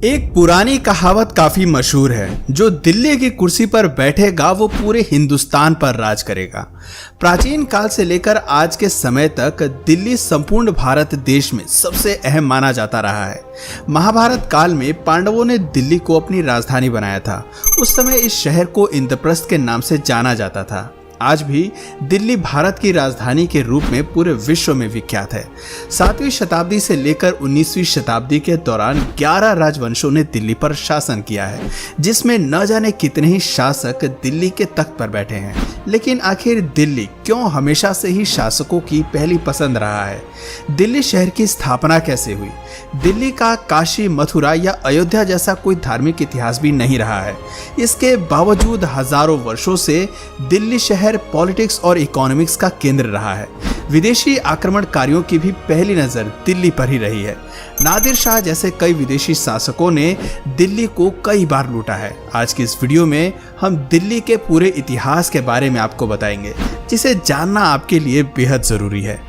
एक पुरानी कहावत काफी मशहूर है, जो दिल्ली की कुर्सी पर बैठेगा वो पूरे हिंदुस्तान पर राज करेगा। प्राचीन काल से लेकर आज के समय तक दिल्ली संपूर्ण भारत देश में सबसे अहम माना जाता रहा है। महाभारत काल में पांडवों ने दिल्ली को अपनी राजधानी बनाया था। उस समय इस शहर को इंद्रप्रस्थ के नाम से जाना जाता था। आज भी दिल्ली भारत की राजधानी के रूप में पूरे विश्व में विख्यात है। 7वीं शताब्दी से लेकर 19वीं शताब्दी के दौरान 11 राजवंशों ने दिल्ली पर शासन किया है, जिसमें न जाने कितने ही शासक दिल्ली के तख्त पर बैठे हैं। लेकिन आखिर दिल्ली क्यों हमेशा से ही शासकों की पहली पसंद रहा है? दिल्ली शहर की स्थापना कैसे हुई? दिल्ली का काशी, मथुरा या अयोध्या जैसा कोई धार्मिक इतिहास भी नहीं रहा है। इसके बावजूद हजारों वर्षों से दिल्ली शहर पॉलिटिक्स और इकोनॉमिक्स का केंद्र रहा है। विदेशी आक्रमणकारियों की भी पहली नजर दिल्ली पर ही रही है। नादिर शाह जैसे कई विदेशी शासकों ने दिल्ली को कई बार लूटा है। आज की इस वीडियो में हम दिल्ली के पूरे इतिहास के बारे में आपको बताएंगे, जिसे जानना आपके लिए बेहद जरूरी है।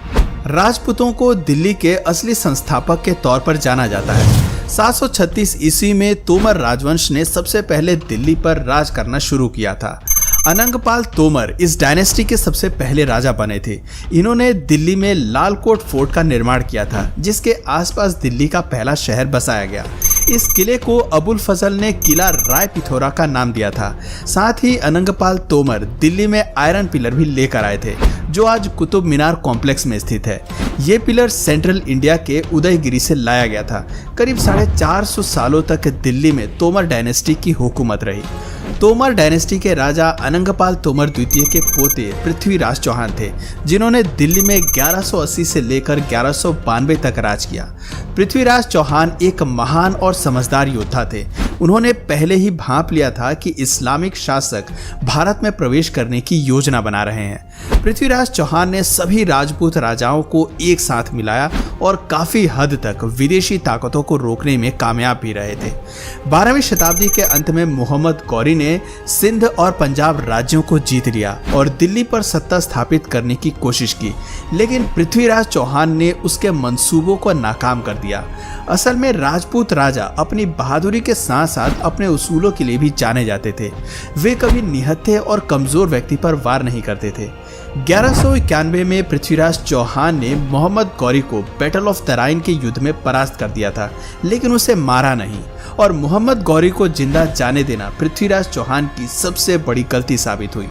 राजपूतों को दिल्ली के असली संस्थापक के तौर पर जाना जाता है। 736 ईस्वी में तोमर राजवंश ने सबसे पहले दिल्ली पर राज करना शुरू किया था। अनंगपाल तोमर इस डायनेस्टी के सबसे पहले राजा बने थे। इन्होंने दिल्ली में लाल कोट फोर्ट का निर्माण किया था, जिसके आसपास दिल्ली का पहला शहर बसाया गया। इस किले को अबुल फजल ने किला राय पिथौरा का नाम दिया था। साथ ही अनंगपाल तोमर दिल्ली में आयरन पिलर भी लेकर आए थे, जो आज कुतुब मीनार कॉम्प्लेक्स में स्थित है। ये पिलर सेंट्रल इंडिया के उदयगिरी से लाया गया था। करीब 450 सालों तक दिल्ली में तोमर डायनेस्टी की हुकूमत रही। तोमर डायनेस्टी के राजा अनंगपाल तोमर द्वितीय के पोते पृथ्वीराज चौहान थे, जिन्होंने दिल्ली में 1180 से लेकर 1192 तक राज किया। पृथ्वीराज चौहान एक महान और समझदार योद्धा थे। उन्होंने पहले ही भांप लिया था कि इस्लामिक शासक भारत में प्रवेश करने की योजना बना रहे हैं। पृथ्वीराज चौहान ने सभी राजपूत राजाओं को एक साथ मिलाया और काफी हद तक विदेशी ताकतों को रोकने में कामयाब भी रहे थे। 12वीं शताब्दी के अंत में मोहम्मद गौरी ने सिंध और पंजाब राज्यों को जीत लिया और दिल्ली पर सत्ता स्थापित करने की कोशिश की, लेकिन पृथ्वीराज चौहान ने उसके मंसूबों को नाकाम कर दिया। असल में राजपूत राजा अपनी बहादुरी के साथ साथ अपने उसूलों के लिए भी जाने जाते थे। वे कभी निहत्थे और कमजोर व्यक्ति पर वार नहीं करते थे। 1191 में पृथ्वीराज चौहान ने मोहम्मद गौरी को बैटल ऑफ तराइन के युद्ध में परास्त कर दिया था, लेकिन उसे मारा नहीं। और मोहम्मद गौरी को जिंदा जाने देना पृथ्वीराज चौहान की सबसे बड़ी गलती साबित हुई।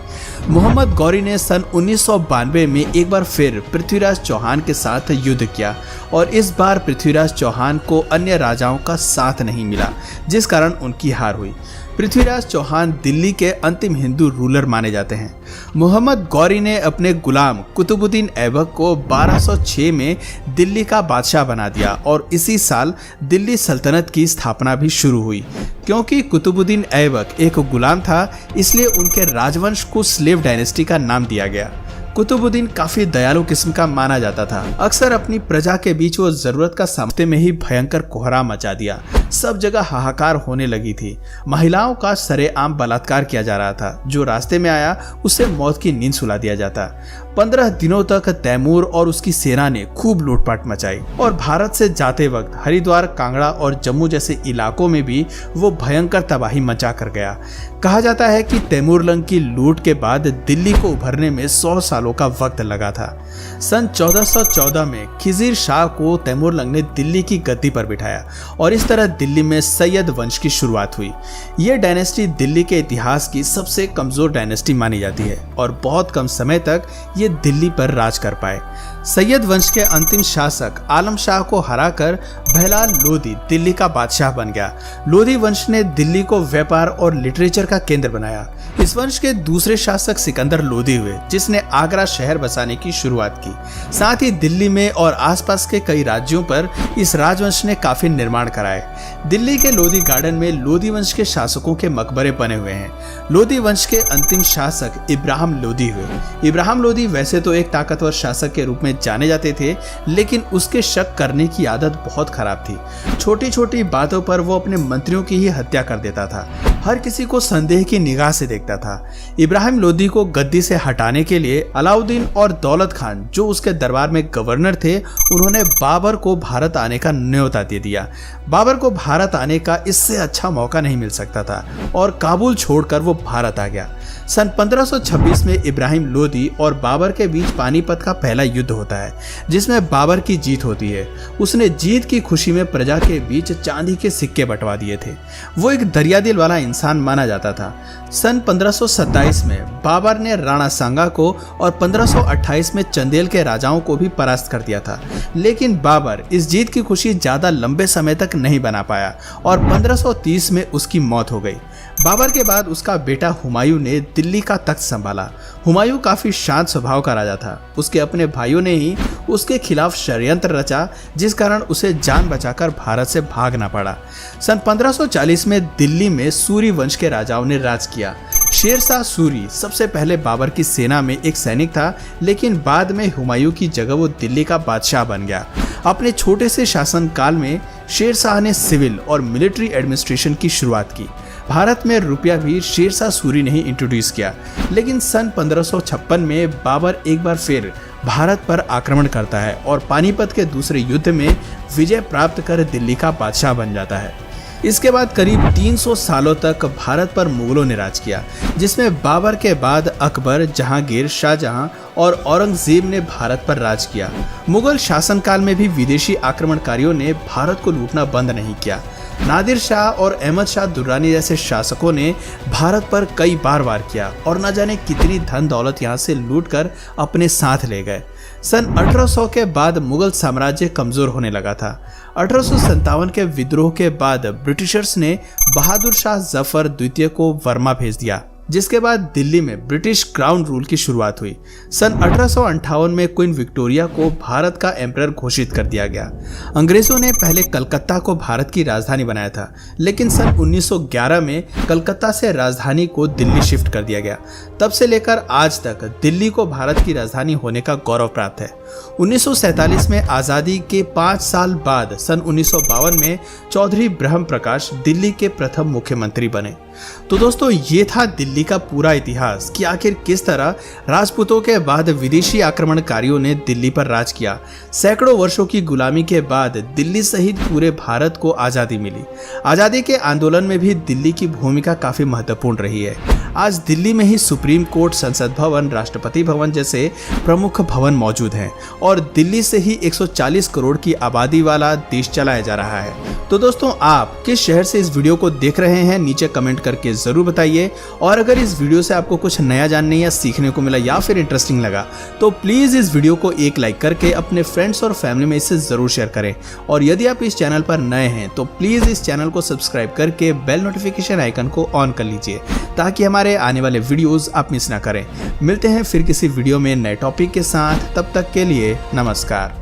मोहम्मद गौरी ने सन 1992 में एक बार फिर पृथ्वीराज चौहान के साथ युद्ध किया और इस बार पृथ्वीराज चौहान को अन्य राजाओं का साथ नहीं मिला, जिस कारण उनकी हार हुई। पृथ्वीराज चौहान दिल्ली के अंतिम हिंदू रूलर माने जाते हैं। मोहम्मद गौरी ने अपने गुलाम कुतुबुद्दीन ऐबक को 1206 में दिल्ली का बादशाह बना दिया और इसी साल दिल्ली सल्तनत की स्थापना भी शुरू हुई। क्योंकि कुतुबुद्दीन ऐबक एक गुलाम था, इसलिए उनके राजवंश को स्लेव डायनेस्टी का नाम दिया गया। कुतुबुद्दीन काफी दयालु किस्म का माना जाता था। अक्सर अपनी प्रजा के बीच वो जरूरत का समय में ही भयंकर कोहराम मचा दिया। सब जगह हाहाकार होने लगी थी। महिलाओं का सरेआम बलात्कार किया जा रहा था। जो रास्ते में आया उसे मौत की नींद सुला दिया जाता। 15 दिनों तक तैमूर और उसकी सेना ने खूब लूटपाट मचाई और भारत से जाते वक्त हरिद्वार, कांगड़ा और जम्मू जैसे इलाकों में भी वो भयंकर तबाही मचा कर गया। कहा जाता है कि तैमूरलंग की लूट के बाद दिल्ली को उभरने में 100 सालों का वक्त लगा था। सन 1414 में खिजीर शाह को तैमूरलंग ने दिल्ली की गद्दी पर बिठाया और इस तरह दिल्ली में सैयद वंश की शुरुआत हुई। यह डायनेस्टी दिल्ली के इतिहास की सबसे कमजोर डायनेस्टी मानी जाती है और बहुत कम समय तक ये दिल्ली पर राज कर पाए। सैयद वंश के अंतिम शासक आलम शाह को हराकर बहलाल लोधी दिल्ली का बादशाह बन गया। लोधी वंश ने दिल्ली को व्यापार और लिटरेचर का केंद्र बनाया। इस वंश के दूसरे शासक सिकंदर लोधी हुए, जिसने आगरा शहर बसाने की शुरुआत की। साथ ही दिल्ली में और आसपास के कई राज्यों पर इस राजवंश ने काफी निर्माण कराए। दिल्ली के लोधी गार्डन में लोधी वंश के शासकों के मकबरे बने हुए हैं। लोधी वंश के अंतिम शासक इब्राहिम लोधी हुए। इब्राहिम लोधी वैसे तो एक ताकतवर शासक के रूप में में जाने जाते थे, लेकिन उसके शक करने की आदत बहुत खराब थी। छोटी छोटी बातों पर वो अपने मंत्रियों की ही हत्या कर देता था, हर किसी को संदेह की निगाह से देखता था। इब्राहिम लोदी को गद्दी से हटाने के लिए अलाउद्दीन और दौलत खान, जो उसके दरबार में गवर्नर थे, उन्होंने बाबर को भारत आने का न्योता दे दिया। बाबर को भारत आने का इससे अच्छा मौका नहीं मिल सकता था और काबुल छोड़कर वो भारत आ गया। सन 1526 में इब्राहिम लोदी और बाबर के बीच पानीपत का पहला युद्ध होता है, जिसमें बाबर की जीत होती है। उसने जीत की खुशी में प्रजा के बीच चांदी के सिक्के बंटवा दिए थे। वो एक दरियादिल वाला इंसान माना जाता था। सन 1527 में बाबर ने राणा सांगा को और 1528 में चंदेल के राजाओं को भी परास्त कर दिया था, लेकिन बाबर इस जीत की खुशी ज्यादा लंबे समय तक नहीं बना पाया और 1530 में उसकी मौत हो गई। बाबर के बाद उसका बेटा हुमायूं ने दिल्ली का तख्त संभाला। हुमायूं काफी शांत स्वभाव का राजा था। उसके अपने भाइयों ने ही उसके खिलाफ षड्यंत्र रचा, जिस कारण उसे जान बचाकर भारत से भागना पड़ा। सन 1540 में दिल्ली में सूरी वंश के राजाओं ने राज किया। शेरशाह सूरी सबसे पहले बाबर की सेना में एक सैनिक था, लेकिन बाद में हुमायूं की जगह वो दिल्ली का बादशाह बन गया। अपने छोटे से शासनकाल में शेरशाह ने सिविल और मिलिट्री एडमिनिस्ट्रेशन की शुरुआत की। भारत में रुपया भी शेरशाह सूरी ने ही इंट्रोड्यूस किया, लेकिन सन 1556 में बाबर एक बार फिर भारत पर आक्रमण करता है और पानीपत के दूसरे युद्ध में विजय प्राप्त कर दिल्ली का बादशाह बन जाता है। इसके बाद करीब 300 सालों तक भारत पर मुगलों ने राज किया, जिसमें बाबर के बाद अकबर, जहांगीर, शाहजहां और औरंगजेब ने भारत पर राज किया। मुगल शासनकाल में भी विदेशी आक्रमणकारियों ने भारत को लूटना बंद नहीं किया। नादिर शाह और अहमद शाह दुर्रानी जैसे शासकों ने भारत पर कई बार वार किया और न जाने कितनी धन दौलत यहाँ से लूटकर अपने साथ ले गए। सन 1800 के बाद मुगल साम्राज्य कमजोर होने लगा था। 1857 के विद्रोह के बाद ब्रिटिशर्स ने बहादुर शाह जफर द्वितीय को वर्मा भेज दिया, जिसके बाद दिल्ली में ब्रिटिश क्राउन रूल की शुरुआत हुई। सन 1858 में क्वीन विक्टोरिया को भारत का एम्परर घोषित कर दिया गया। अंग्रेजों ने पहले कलकत्ता को भारत की राजधानी बनाया था, लेकिन सन 1911 में कलकत्ता से राजधानी को दिल्ली शिफ्ट कर दिया गया। तब से लेकर आज तक दिल्ली को भारत की राजधानी होने का गौरव प्राप्त है। 1947 में आज़ादी के 5 साल बाद सन 1952 में चौधरी ब्रह्म प्रकाश दिल्ली के प्रथम मुख्यमंत्री बने। तो दोस्तों, ये था दिल्ली का पूरा इतिहास कि आखिर किस तरह राजपूतों के बाद विदेशी आक्रमणकारियों ने दिल्ली पर राज किया। सैकड़ों वर्षों की गुलामी के बाद दिल्ली सहित पूरे भारत को आज़ादी मिली। आज़ादी के आंदोलन में भी दिल्ली की भूमिका काफ़ी महत्वपूर्ण रही है। आज दिल्ली में ही सुप्रीम कोर्ट, संसद भवन, राष्ट्रपति भवन जैसे प्रमुख भवन मौजूद हैं और दिल्ली से ही 140 करोड़ की आबादी वाला देश चलाया जा रहा है। तो दोस्तों, आप किस शहर से इस वीडियो को देख रहे हैं, नीचे कमेंट करके जरूर बताइए। और अगर इस वीडियो से आपको कुछ नया जानने या सीखने को मिला या फिर इंटरेस्टिंग लगा, तो प्लीज इस वीडियो को एक लाइक करके अपने फ्रेंड्स और फैमिली में इसे जरूर शेयर करें। और यदि आप इस चैनल पर नए हैं तो प्लीज इस चैनल को सब्सक्राइब करके बेल नोटिफिकेशन आइकन को ऑन कर लीजिए, ताकि हमारे आने वाले वीडियोस आप मिस ना करें। मिलते हैं फिर किसी वीडियो में नए टॉपिक के साथ, तब तक के लिए नमस्कार।